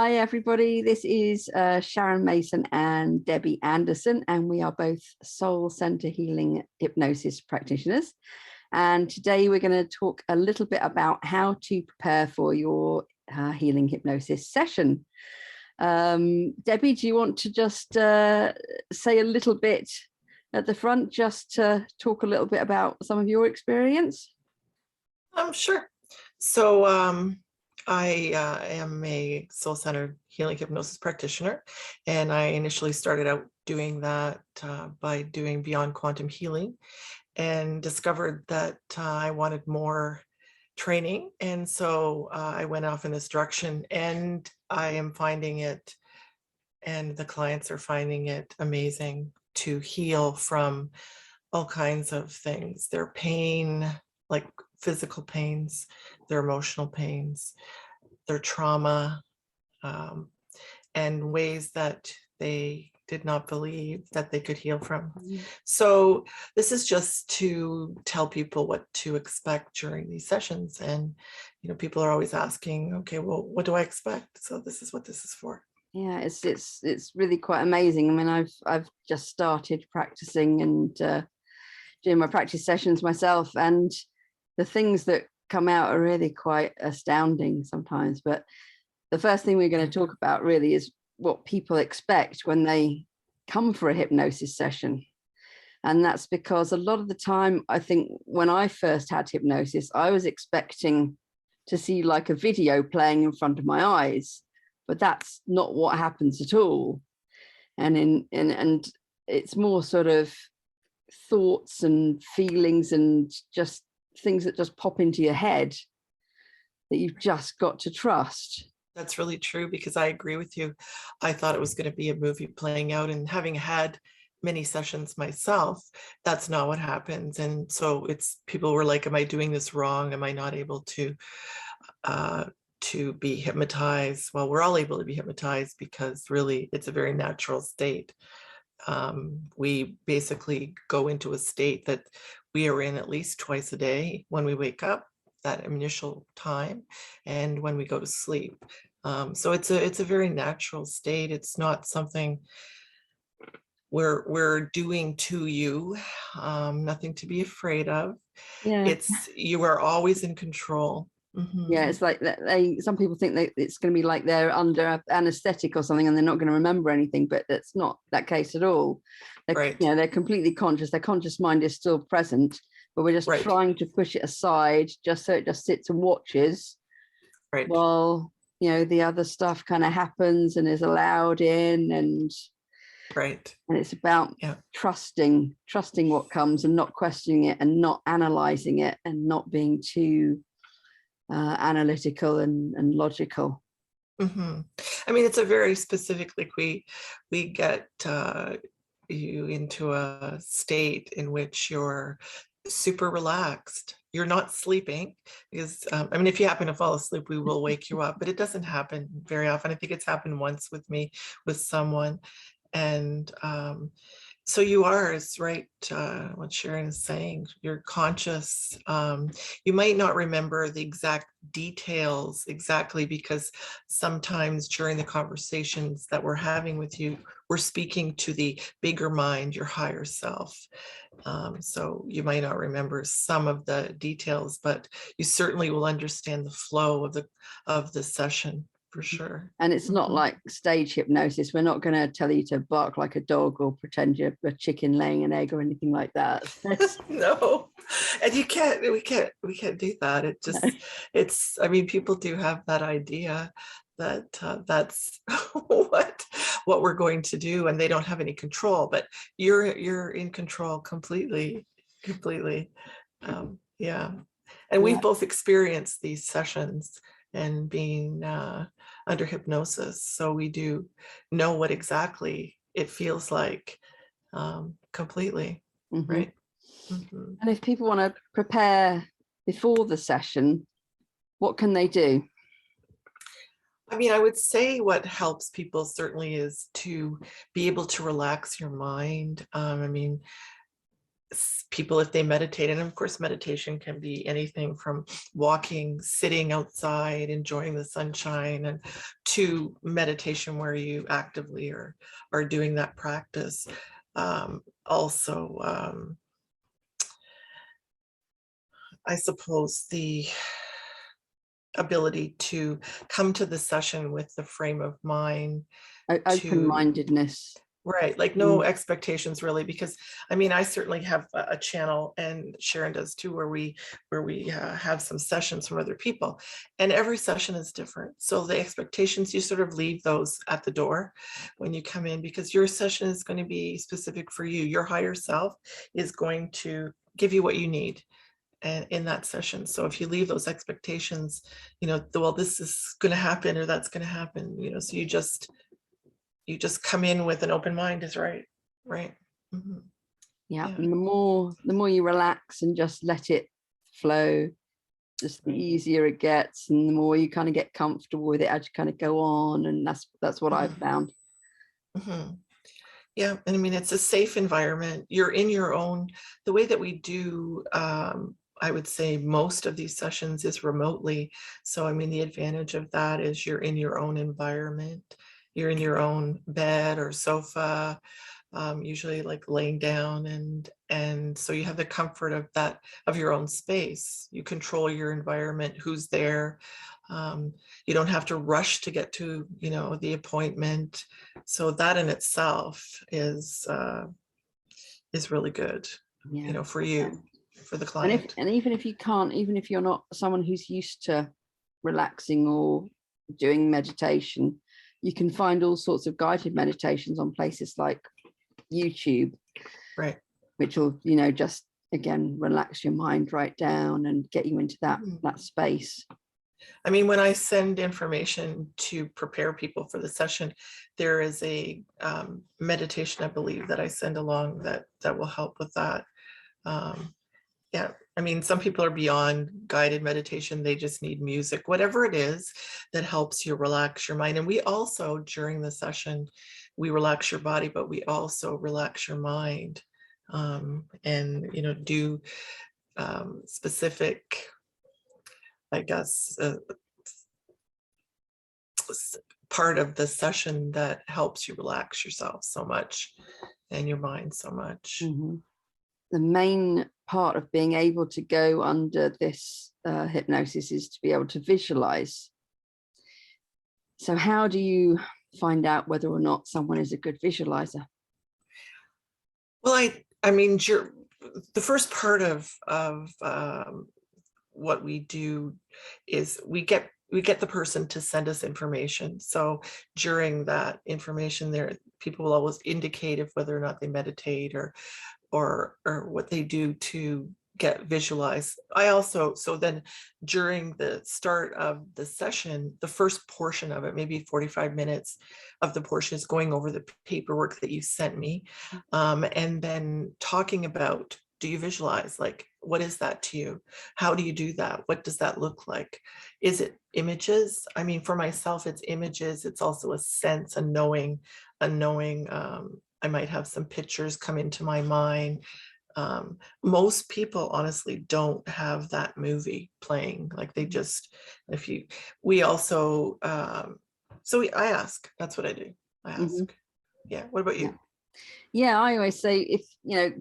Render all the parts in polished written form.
Hi everybody, this is Sharon Mason and Debbi Anderson, and we are both Soul Center Healing Hypnosis practitioners. And today we're going to talk a little bit about how to prepare for your healing hypnosis session. Debbi, do you want to just say a little bit at the front, just to talk a little bit about some of your experience? Sure. So I am a soul-centered healing hypnosis practitioner, and I initially started out doing that by doing Beyond Quantum Healing, and discovered that I wanted more training. And so I went off in this direction, and I am finding it, and the clients are finding it amazing to heal from all kinds of things. Their pain, like physical pains, their emotional pains, their trauma, and ways that they did not believe that they could heal from. So this is just to tell people what to expect during these sessions. And, people are always asking, okay, well, what do I expect? So this is what this is for. Yeah, it's really quite amazing. I mean, I've just started practicing and doing my practice sessions myself, and the things that come out are really quite astounding sometimes. But the first thing we're going to talk about really is what people expect when they come for a hypnosis session. And that's because a lot of the time, I think when I first had hypnosis, I was expecting to see like a video playing in front of my eyes, but that's not what happens at all. And it's more sort of thoughts and feelings and just things that just pop into your head that you've just got to trust. That's really true, because I agree with you. I thought it was going to be a movie playing out, and having had many sessions myself, that's not what happens. And so people were like, am I doing this wrong? Am I not able to be hypnotized? Well, we're all able to be hypnotized because really it's a very natural state. We basically go into a state that we are in at least twice a day when we wake up, that initial time, and when we go to sleep. So it's a very natural state. It's not something we're doing to you, nothing to be afraid of. Yeah, you are always in control. Mm-hmm. Yeah, it's like that some people think that it's going to be like they're under anesthetic or something and they're not going to remember anything, but that's not that case at all. Right. They're completely conscious. Their conscious mind is still present, but we're just trying to push it aside just so it just sits and watches, while the other stuff kind of happens and is allowed in. And it's about trusting what comes and not questioning it and not analyzing it and not being too analytical and logical. Mm-hmm. I mean, it's a very specific, like we get you into a state in which you're super relaxed. You're not sleeping, because I mean, if you happen to fall asleep, we will wake you up, but it doesn't happen very often. I think it's happened once with me, with someone. And so you are, it's right, what Sharon is saying, you're conscious. You might not remember the exact details exactly, because sometimes during the conversations that we're having with you, we're speaking to the bigger mind, your higher self. So you might not remember some of the details, but you certainly will understand the flow of the session. For sure. And it's not like stage hypnosis. We're not going to tell you to bark like a dog or pretend you're a chicken laying an egg or anything like that. No, and we can't do that. It's, I mean, people do have that idea that that's what we're going to do, and they don't have any control, but you're in control completely. Yeah. And we've both experienced these sessions and being under hypnosis, so we do know what exactly it feels like, completely. Right. Mm-hmm. And if people want to prepare before the session, what can they do? I mean, I would say what helps people certainly is to be able to relax your mind. I mean, people, if they meditate, and of course meditation can be anything from walking, sitting outside, enjoying the sunshine, and to meditation where you actively are doing that practice. Also, I suppose the ability to come to the session with the frame of mind to Open-mindedness. right, like no expectations really, because I mean, I certainly have a channel, and Sharon does too, where we have some sessions from other people, and every session is different. So the expectations, you sort of leave those at the door when you come in, because your session is going to be specific for you. Your higher self is going to give you what you need and in that session. So if you leave those expectations, well, this is going to happen or that's going to happen, so you just come in with an open mind is right. Mm-hmm. Yeah. And the more you relax and just let it flow, just the easier it gets, and the more you kind of get comfortable with it as you kind of go on. And that's what I've found. Mm-hmm. Yeah, and I mean, it's a safe environment. You're in your own, the way that we do, I would say most of these sessions is remotely. So, I mean, the advantage of that is you're in your own environment. You're in your own bed or sofa, usually like laying down, and so you have the comfort of your own space. You control your environment, who's there. You don't have to rush to get to, the appointment. So that in itself is really good, for you, for the client. And even if you can't, even if you're not someone who's used to relaxing or doing meditation, you can find all sorts of guided meditations on places like YouTube, right, which will, just again relax your mind right down and get you into that space. I mean, when I send information to prepare people for the session, there is a meditation, I believe, that I send along that will help with that. Yeah, I mean, some people are beyond guided meditation. They just need music, whatever it is that helps you relax your mind. And we also, during the session, we relax your body, but we also relax your mind, and, do specific, I guess, part of the session that helps you relax yourself so much and your mind so much. Mm-hmm. The main part of being able to go under this hypnosis is to be able to visualize. So how do you find out whether or not someone is a good visualizer? Well, I mean, the first part of what we do is we get the person to send us information. So during that information, people will always indicate if whether or not they meditate or what they do to get visualized. So then during the start of the session, the first portion of it, maybe 45 minutes of the portion, is going over the paperwork that you sent me, and then talking about, do you visualize? Like, what is that to you? How do you do that? What does that look like? Is it images? I mean, for myself, it's images. It's also a sense, a knowing. I might have some pictures come into my mind. Most people honestly don't have that movie playing. Like, they just, we also, I ask, that's what I do. I ask. Mm-hmm. Yeah. What about you? Yeah, I always say, if,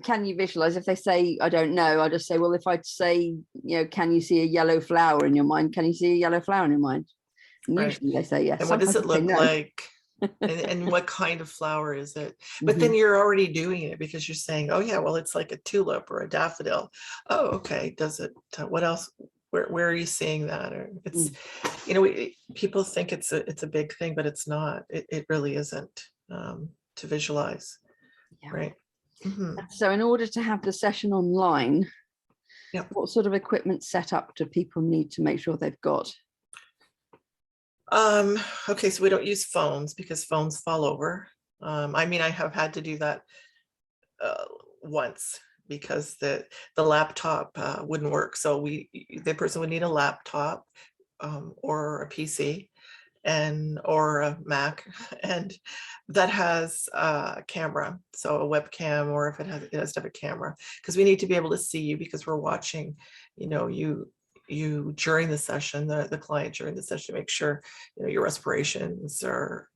can you visualize? If they say, I don't know, I just say, well, if I'd say, can you see a yellow flower in your mind? Can you see a yellow flower in your mind? And usually they say yes. And what does it look like? and what kind of flower is it? But then you're already doing it, because you're saying, oh yeah, well, it's like a tulip or a daffodil. Oh, okay. Does it, what else? Where are you seeing that? Or it's, people think it's a big thing, but it's not. It really isn't, to visualize. Yeah. Right. Mm-hmm. So in order to have the session online, what sort of equipment setup do people need to make sure they've got? Okay, so we don't use phones because phones fall over. I mean, I have had to do that once because the laptop wouldn't work. So the person would need a laptop or a PC, or a Mac, and that has a camera, so a webcam, or if it has to have a camera, because we need to be able to see you, because we're watching, you during the session, the client during the session, to make sure your respirations are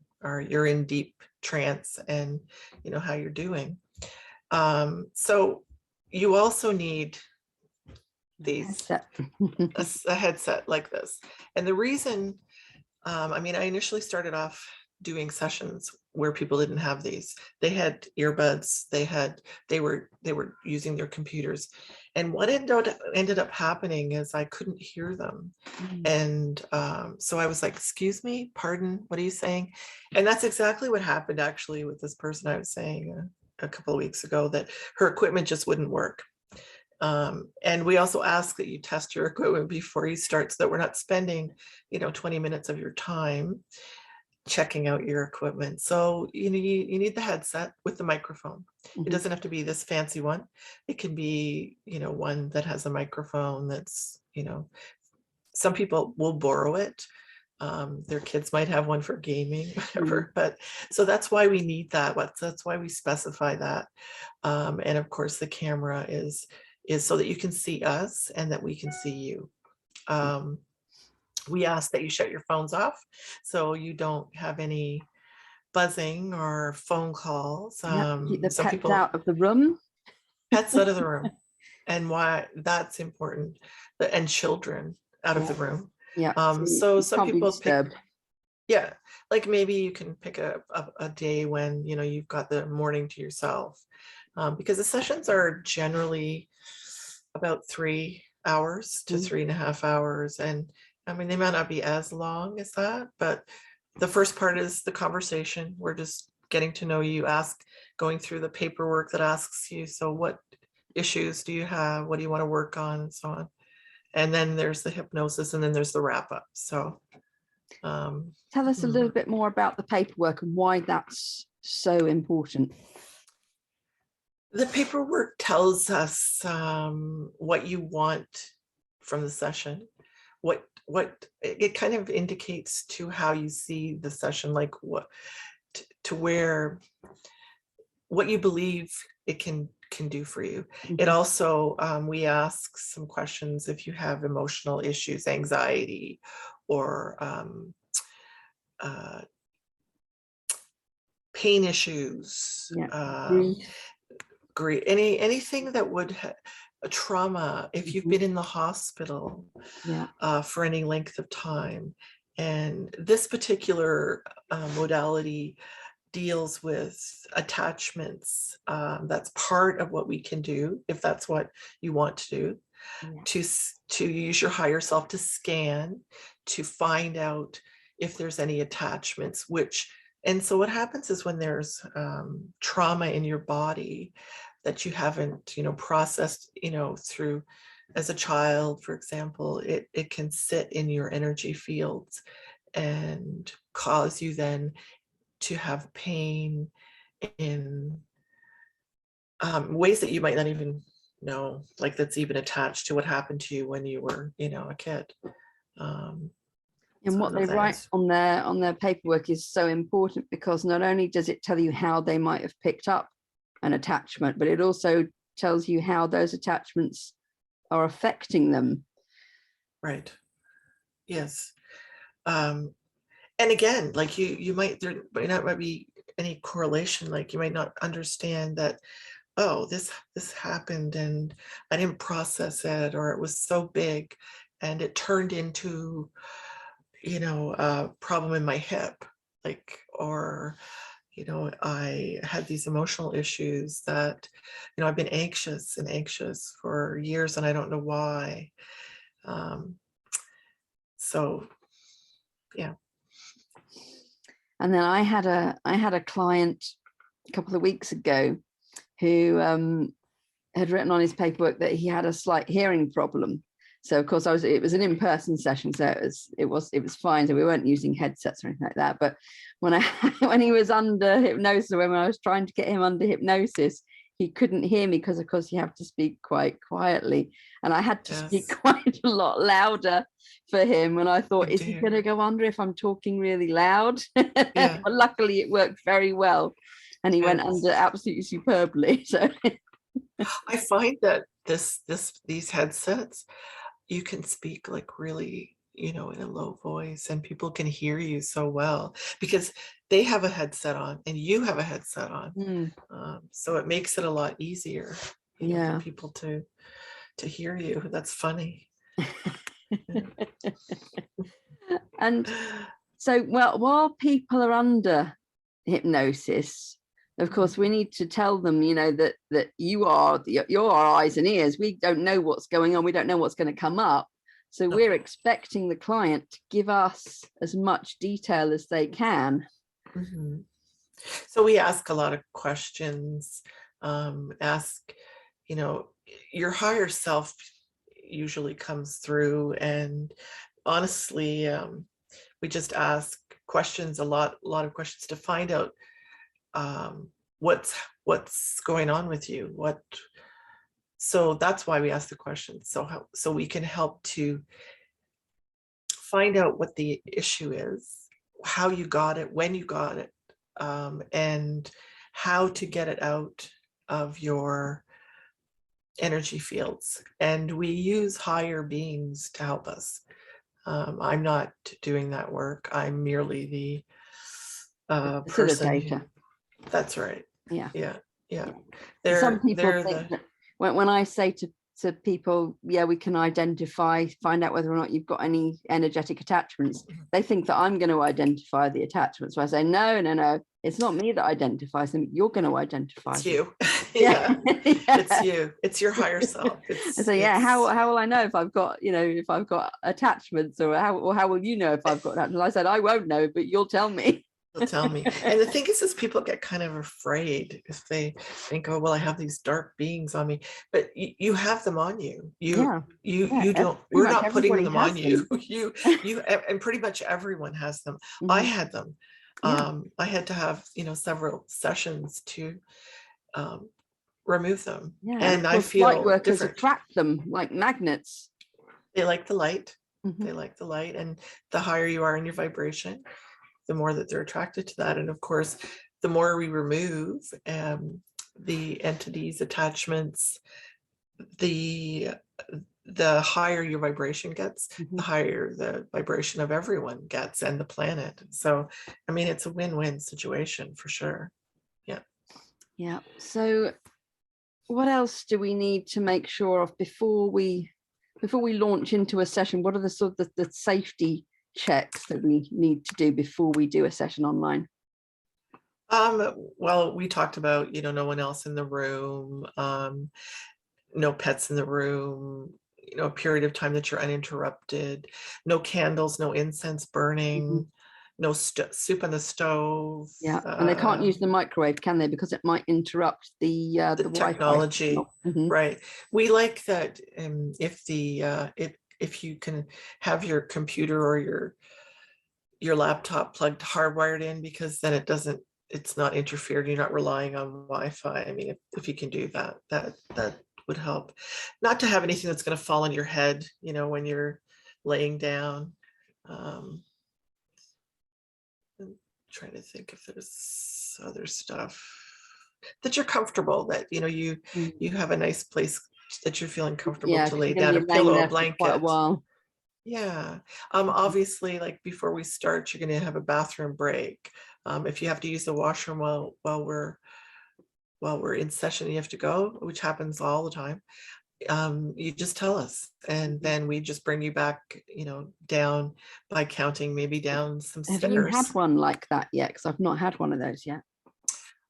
you're in deep trance, and how you're doing. So you also need these a headset like this, and the reason. I mean, I initially started off doing sessions where people didn't have these. They had earbuds. They were using their computers, and what ended up happening is I couldn't hear them, and so I was like, "Excuse me, pardon, what are you saying?" And that's exactly what happened actually with this person I was saying a couple of weeks ago, that her equipment just wouldn't work. And we also ask that you test your equipment before you start, so that we're not spending 20 minutes of your time checking out your equipment. So you need the headset with the microphone. It doesn't have to be this fancy one. It can be one that has a microphone that's some people will borrow it. Their kids might have one for gaming, whatever. But so that's why we need that. That's why we specify that. And of course the camera is so that you can see us and that we can see you. We ask that you shut your phones off so you don't have any buzzing or phone calls. Keep the Some pets people out of the room. Pets out of the room, and why that's important. And children out of the room. Yeah. So some people pick, yeah, like maybe you can pick a day when you've got the morning to yourself, because the sessions are generally about 3 hours to 3.5 hours, and I mean they might not be as long as that, but the first part is the conversation. We're just getting to know you, going through the paperwork that asks you, so what issues do you have, what do you want to work on, and so on. And then there's the hypnosis, and then there's the wrap up. So tell us a little bit more about the paperwork and why that's so important. The paperwork tells us what you want from the session, what it kind of indicates to how you see the session, like what to where what you believe it can do for you. It also, we ask some questions if you have emotional issues, anxiety, or pain issues, grief, anything that would a trauma, if you've been in the hospital for any length of time. And this particular modality deals with attachments. That's part of what we can do if that's what you want to do, to use your higher self to scan, to find out if there's any attachments, and so what happens is when there's trauma in your body that you haven't processed through as a child, for example, it can sit in your energy fields and cause you then to have pain in ways that you might not even know, like that's even attached to what happened to you when you were a kid. And what they write on their paperwork is so important, because not only does it tell you how they might have picked up an attachment, but it also tells you how those attachments are affecting them. Right. Yes. And again, like there might not be any correlation. Like you might not understand that, oh, this happened and I didn't process it, or it was so big and it turned into a problem in my hip, like, or I had these emotional issues that I've been anxious for years and I don't know why. So yeah. And then I had a client a couple of weeks ago who had written on his paperwork that he had a slight hearing problem. So of course it was an in-person session, so it was fine. So we weren't using headsets or anything like that. But when he was under hypnosis, when I was trying to get him under hypnosis, he couldn't hear me because, of course, you have to speak quite quietly. And I had to speak quite a lot louder for him. And I thought, is he going to go under if I'm talking really loud? Yeah. But luckily, it worked very well. And he went under absolutely superbly. So I find that these headsets, you can speak like really, in a low voice, and people can hear you so well because they have a headset on and you have a headset on. So it makes it a lot easier, for people to hear you. That's funny. And so, while people are under hypnosis, of course, we need to tell them, that you're our eyes and ears. We don't know what's going on. We don't know what's going to come up. So we're expecting the client to give us as much detail as they can. Mm-hmm. So we ask a lot of questions, your higher self usually comes through, and honestly, we just ask questions, a lot of questions to find out what's going on with you. So that's why we ask the questions, so we can help to find out what the issue is, how you got it, when you got it, and how to get it out of your energy fields. And we use higher beings to help us. I'm not doing that work. I'm merely the person. That's right. Yeah. Some people think that when I say to people, we can find out whether or not you've got any energetic attachments, they think that I'm going to identify the attachments. So I say, no, it's not me that identifies them. You're going to identify them. You. Yeah. It's you. It's your higher self. How will I know if I've got, if I've got attachments, or how will you know if I've got attachments? I said, I won't know, but you'll tell me. You'll tell me. And the thing is people get kind of afraid if they think, oh, well, I have these dark beings on me, but you have them on you. You don't, we're not putting them on you. You, and pretty much everyone has them. Mm-hmm. I had them. I had to have, several sessions to remove them. And I feel light workers attract them like magnets. They like the light. Mm-hmm. They like the light, and the higher you are in your vibration, the more that they're attracted to that. And of course, the more we remove the entities, attachments, the higher your vibration gets, the higher the vibration of everyone gets, and the planet. So, I mean, it's a win-win situation for sure. Yeah. So what else do we need to make sure of before we launch into a session? What are the sort of the safety checks that we need to do before we do a session online? Well, we talked about, no one else in the room, no pets in the room, a period of time that you're uninterrupted, no candles, no incense burning, no soup on the stove. And they can't use the microwave, can they? Because it might interrupt the technology. Right. We like that. If you can have your computer or your laptop plugged hardwired in, because then it's not interfered. You're not relying on Wi-Fi. I mean, if you can do that, that would help. Not to have anything that's going to fall on your head, when you're laying down. I'm trying to think if there's other stuff that you're comfortable, that you have a nice place that you're feeling comfortable to lay down, a pillow, a blanket. Quite a while. Obviously, like before we start, you're going to have a bathroom break. If you have to use the washroom while we're in session, you have to go, which happens all the time. You just tell us, and then we just bring you back, down by counting, maybe down some stairs. Have you had one like that yet? Because I've not had one of those yet.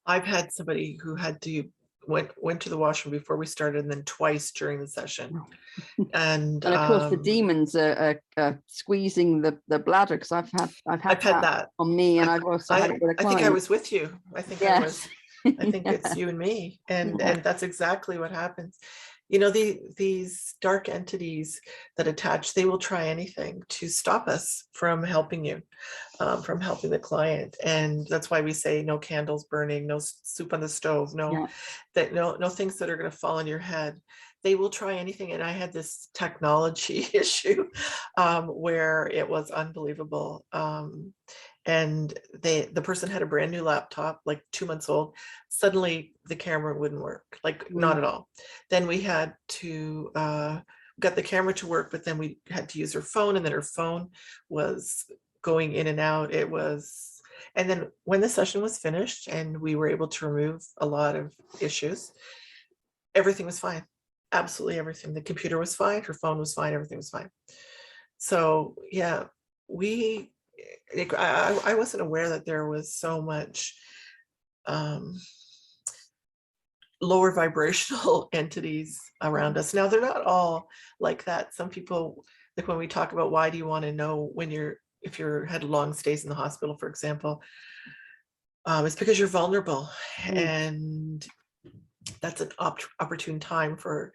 I've had somebody who had to went to the washroom before we started, and then twice during the session. And of course the demons are squeezing the bladder, because I've had that on me, and I've also had it with a client. I think I was with you. I think I think it's you and me, and that's exactly what happens. You know, these dark entities that attach, they will try anything to stop us from helping you, from helping the client. And that's why we say no candles burning, no soup on the stove, no things that are going to fall on your head. They will try anything. And I had this technology issue where it was unbelievable. And the person had a brand new laptop, like 2 months old. Suddenly the camera wouldn't work, like not at all. Then we had to got the camera to work, but then we had to use her phone, and then her phone was going in and out. And then when the session was finished and we were able to remove a lot of issues, everything was fine. Absolutely everything. The computer was fine, her phone was fine, everything was fine. So yeah, I wasn't aware that there was so much lower vibrational entities around us. Now, they're not all like that. Some people, like when we talk about why do you want to know if you're had long stays in the hospital, for example, it's because you're vulnerable, and that's an opportune time for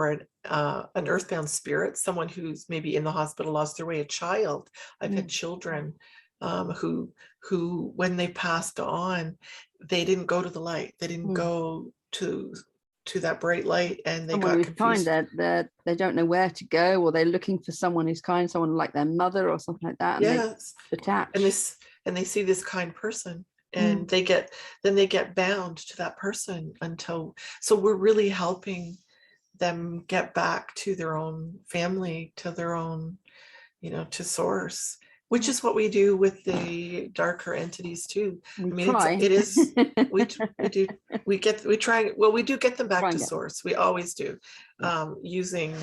an earthbound spirit, someone who's maybe in the hospital, lost their way, a child. I've had children who when they passed on, they didn't go to the light, they didn't go to that bright light, and they got confused. They don't know where to go, or they're looking for someone who's kind, someone like their mother or something like that. And yes, attached. And they see this kind person, and they get bound to that person so we're really helping them get back to their own family, to their own, to source, which is what we do with the darker entities too. We do get them back to source. We always do, using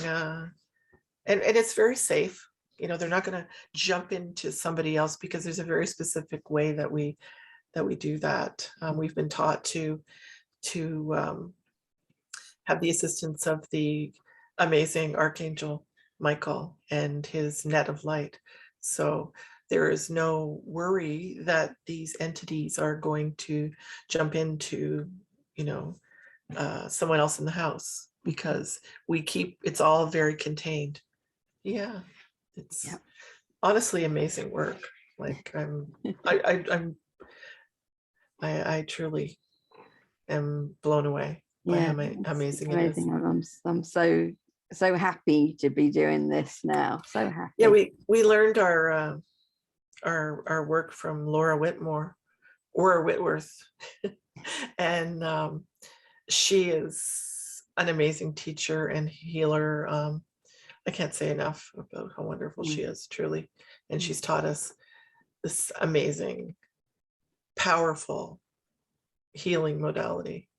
and it's very safe. They're not going to jump into somebody else, because there's a very specific way that we do that. We've been taught to have the assistance of the amazing Archangel Michael and his net of light. So there is no worry that these entities are going to jump into, someone else in the house, because it's all very contained. Yeah, it's honestly amazing work. Like I truly am blown away by how amazing it is. I'm so happy to be doing this now. So happy. Yeah, we learned our work from Laura Whitworth, and she is an amazing teacher and healer. I can't say enough about how wonderful she is, truly. And she's taught us this amazing, powerful healing modality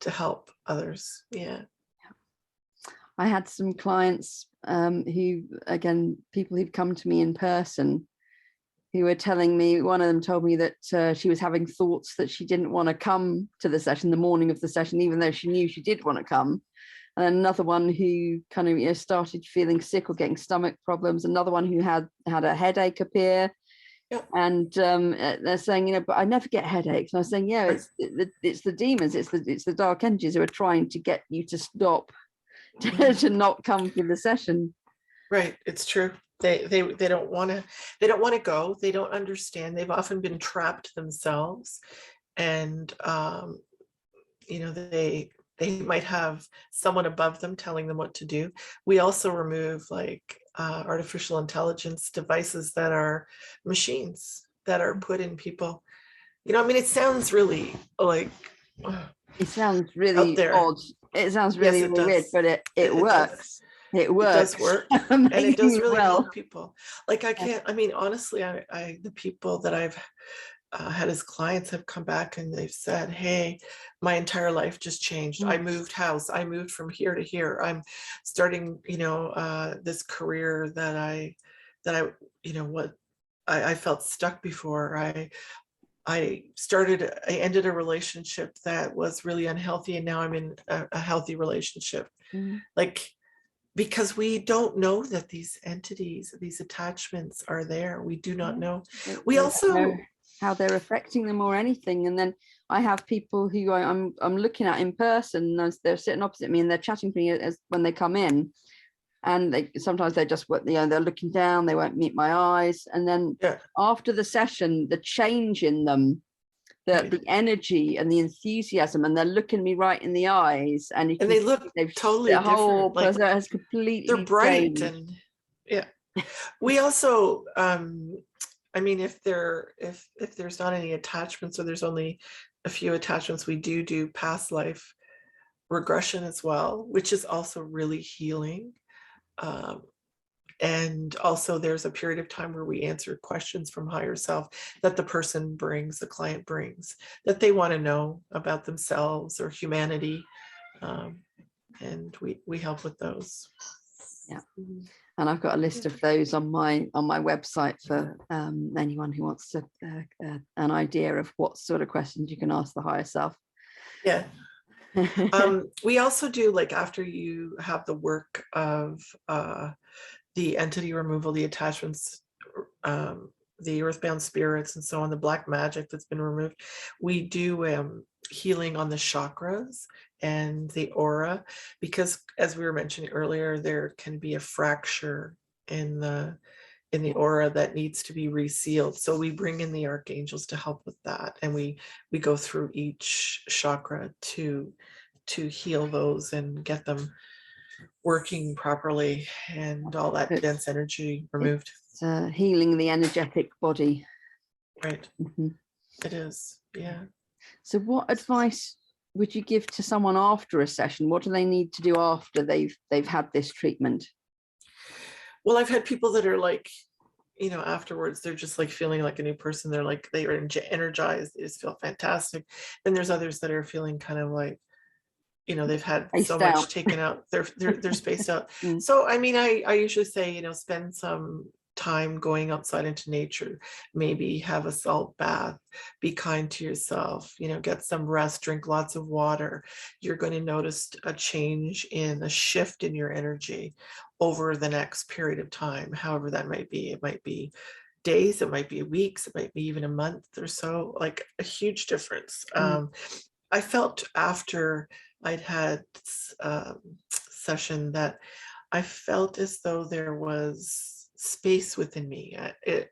to help others. Yeah. I had some clients who, again, people who've come to me in person, who were telling me, one of them told me that she was having thoughts that she didn't want to come to the session, the morning of the session, even though she knew she did want to come. And another one who kind of started feeling sick or getting stomach problems. Another one who had a headache appear. Yep. And they're saying, but I never get headaches. And I was saying, it's the demons, it's the dark energies who are trying to get you to stop, to not come for the session. Right, it's true. They don't want to go. They don't understand. They've often been trapped themselves, and they might have someone above them telling them what to do. We also remove artificial intelligence devices that are machines that are put in people. It sounds really it sounds really odd. It sounds really weird, but it works. It works. It does work. And it does really help people. Honestly, the people that I've had as clients have come back and they've said, hey, my entire life just changed. I moved house. I moved from here to here. I'm starting, this career that I felt stuck before. I ended a relationship that was really unhealthy, and now I'm in a healthy relationship. Because we don't know that these entities, these attachments are there. We do not know. We also how they're affecting them or anything. And then I have people who I'm looking at in person, and they're sitting opposite me and they're chatting to me as when they come in. And sometimes they're just, they're looking down, they won't meet my eyes. And then after the session, the change in them, the energy and the enthusiasm, and they're looking me right in the eyes, and they look totally different. Whole person has completely they're bright changed. And we also I mean, if there's not any attachments, or there's only a few attachments, we do past life regression as well, which is also really healing. And also there's a period of time where we answer questions from higher self that the person brings, the client brings, that they want to know about themselves or humanity. And we help with those. Yeah. And I've got a list of those on my website for anyone who wants to an idea of what sort of questions you can ask the higher self. Yeah. We also do, like, after you have the work of the entity removal, the attachments, the earthbound spirits and so on, the black magic that's been removed, we do healing on the chakras and the aura, because as we were mentioning earlier, there can be a fracture in the aura that needs to be resealed. So we bring in the archangels to help with that, and we go through each chakra to heal those and get them working properly and all that dense energy removed. It's healing the energetic body. Right. It is. Yeah. So what advice would you give to someone after a session? What do they need to do after they've had this treatment? Well, I've had people that are like, afterwards, they're just like feeling like a new person. They're like, they are energized. They just feel fantastic. Then there's others that are feeling kind of like, they've had so much taken out. They're spaced out. So, I mean, I usually say, spend some time going outside into nature, maybe have a salt bath, be kind to yourself, get some rest, drink lots of water. You're going to notice a change, in a shift in your energy over the next period of time, however that might be. It might be days, it might be weeks, it might be even a month or so, like a huge difference. I felt after I'd had session that I felt as though there was space within me.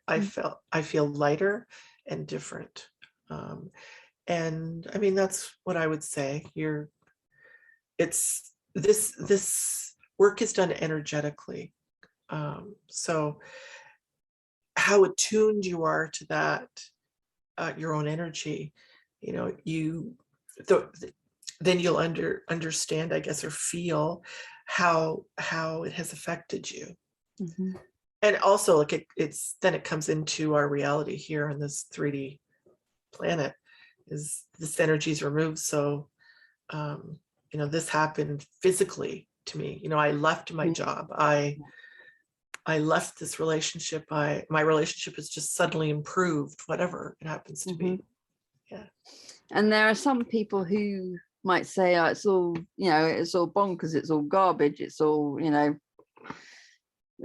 I feel lighter and different. And I mean, that's what I would say. It's this work is done energetically. So how attuned you are to that, your own energy, then you'll understand, I guess, or feel how it has affected you. And also, like, it comes into our reality here on this 3D planet, is this energy is removed. So this happened physically to me. I left my job, I left this relationship, my relationship has just suddenly improved, whatever it happens to be. Yeah. And there are some people who might say, oh, it's all, it's all bonkers, it's all garbage, it's all,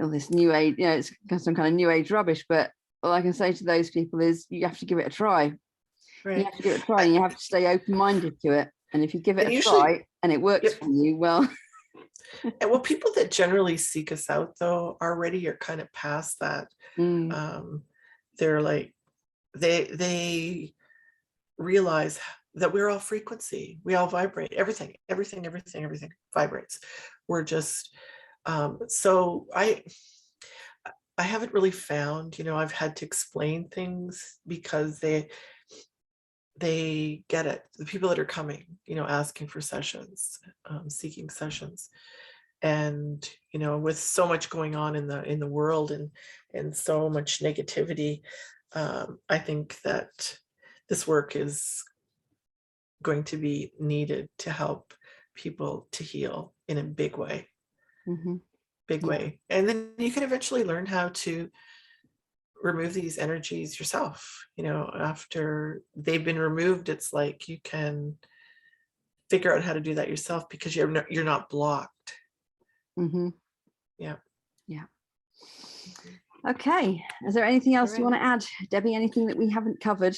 all this new age, it's some kind of new age rubbish. But all I can say to those people is, you have to give it a try. Right. You have to give it a try, and you have to stay open-minded to it. And if you give it a try and it works for you, well. And well, people that generally seek us out, though, already are kind of past that. They're like, they realize that we're all frequency, we all vibrate, everything vibrates. We're just so I haven't really found, I've had to explain things because they get it, the people that are coming, asking for sessions, seeking sessions. And with so much going on in the world and so much negativity, I think that this work is going to be needed to help people to heal in a big way. Big way. And then you can eventually learn how to remove these energies yourself. After they've been removed, it's like you can figure out how to do that yourself, because you're not blocked. Yeah. Okay. Is there anything else you right. want to add, Debbie? Anything that we haven't covered?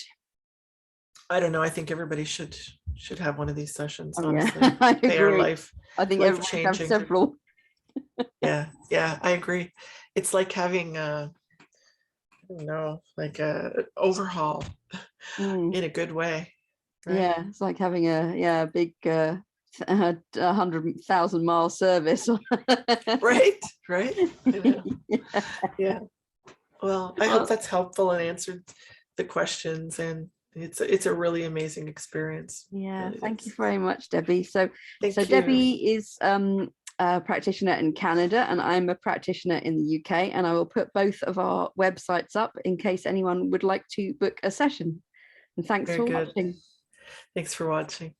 I don't know. I think everybody should have one of these sessions, Oh yeah, honestly. I They are agree. I think life everyone should have changing. several. Yeah, yeah, I agree. It's like having I don't know, like a overhaul Mm, in a good way, right? yeah, it's like having a big 100,000-mile service. Right, right. I know. Yeah. Yeah. Well, I hope Well, that's helpful and answered the questions, and it's a really amazing experience. yeah, Really thank you is. very much, Debbie. So Thank you. Debbie is a practitioner in Canada, and I'm a practitioner in the UK, and I will put both of our websites up in case anyone would like to book a session. And thanks Very for good. watching. Thanks for watching.